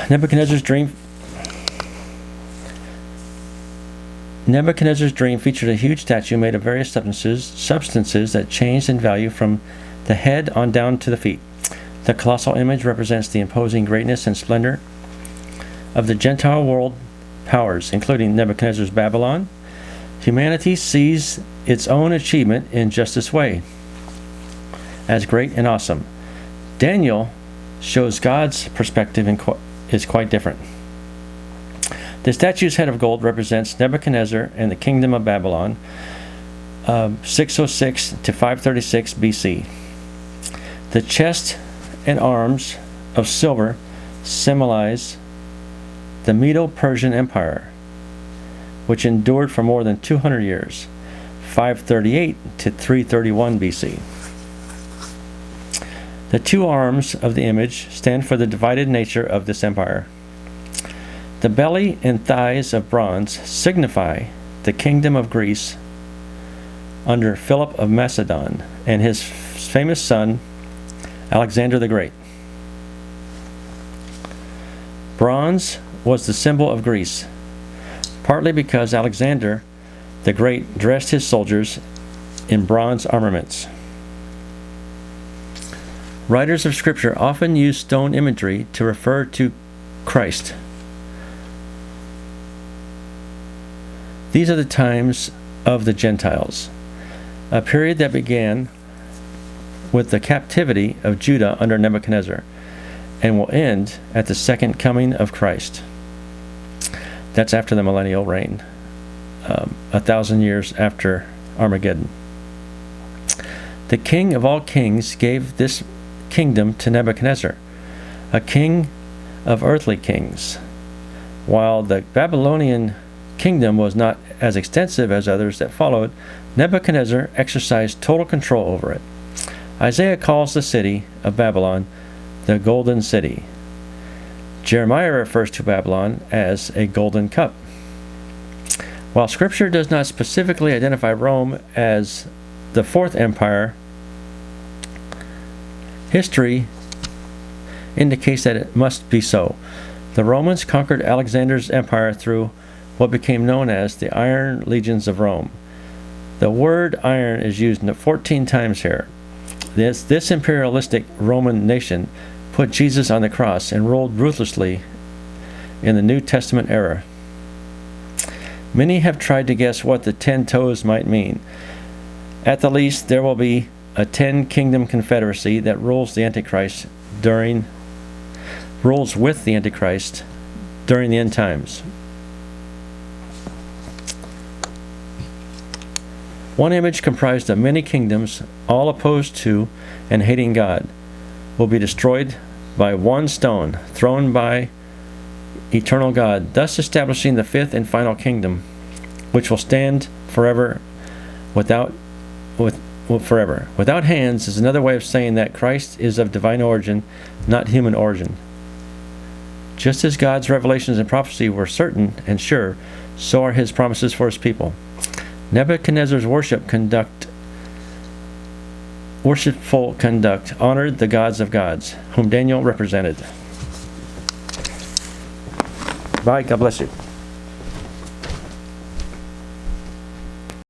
Nebuchadnezzar's dream featured a huge statue made of various substances that changed in value from the head on down to the feet. The colossal image represents the imposing greatness and splendor of the Gentile world powers, including Nebuchadnezzar's Babylon. Humanity sees its own achievement in just this way, as great and awesome. Daniel shows God's perspective is quite different. The statue's head of gold represents Nebuchadnezzar and the kingdom of Babylon, 606 to 536 BC. The chest and arms of silver symbolize the Medo-Persian Empire, which endured for more than 200 years, 538 to 331 BC. The two arms of the image stand for the divided nature of this empire. The belly and thighs of bronze signify the kingdom of Greece under Philip of Macedon and his famous son, Alexander the Great. Bronze was the symbol of Greece, partly because Alexander the Great dressed his soldiers in bronze armaments. Writers of Scripture often use stone imagery to refer to Christ. These are the times of the Gentiles, a period that began with the captivity of Judah under Nebuchadnezzar and will end at the second coming of Christ. That's after the millennial reign, 1,000 years after Armageddon. The King of all kings gave this kingdom to Nebuchadnezzar, a king of earthly kings. While the Babylonian kingdom was not as extensive as others that followed, Nebuchadnezzar exercised total control over it. Isaiah calls the city of Babylon the Golden City. Jeremiah refers to Babylon as a golden cup. While Scripture does not specifically identify Rome as the fourth empire, history indicates that it must be so. The Romans conquered Alexander's empire through what became known as the Iron Legions of Rome. The word iron is used 14 times here. This imperialistic Roman nation put Jesus on the cross and ruled ruthlessly in the New Testament era. Many have tried to guess what the 10 toes might mean. At the least, there will be a 10-kingdom confederacy that rules with the Antichrist during the end times. One image comprised of many kingdoms, all opposed to and hating God, will be destroyed by one stone thrown by eternal God, thus establishing the fifth and final kingdom, which will stand forever without hands is another way of saying that Christ is of divine origin, not human origin. Just as God's revelations and prophecy were certain and sure, so are his promises for his people. Nebuchadnezzar's worshipful conduct honored the gods of gods, whom Daniel represented. Bye. God bless you.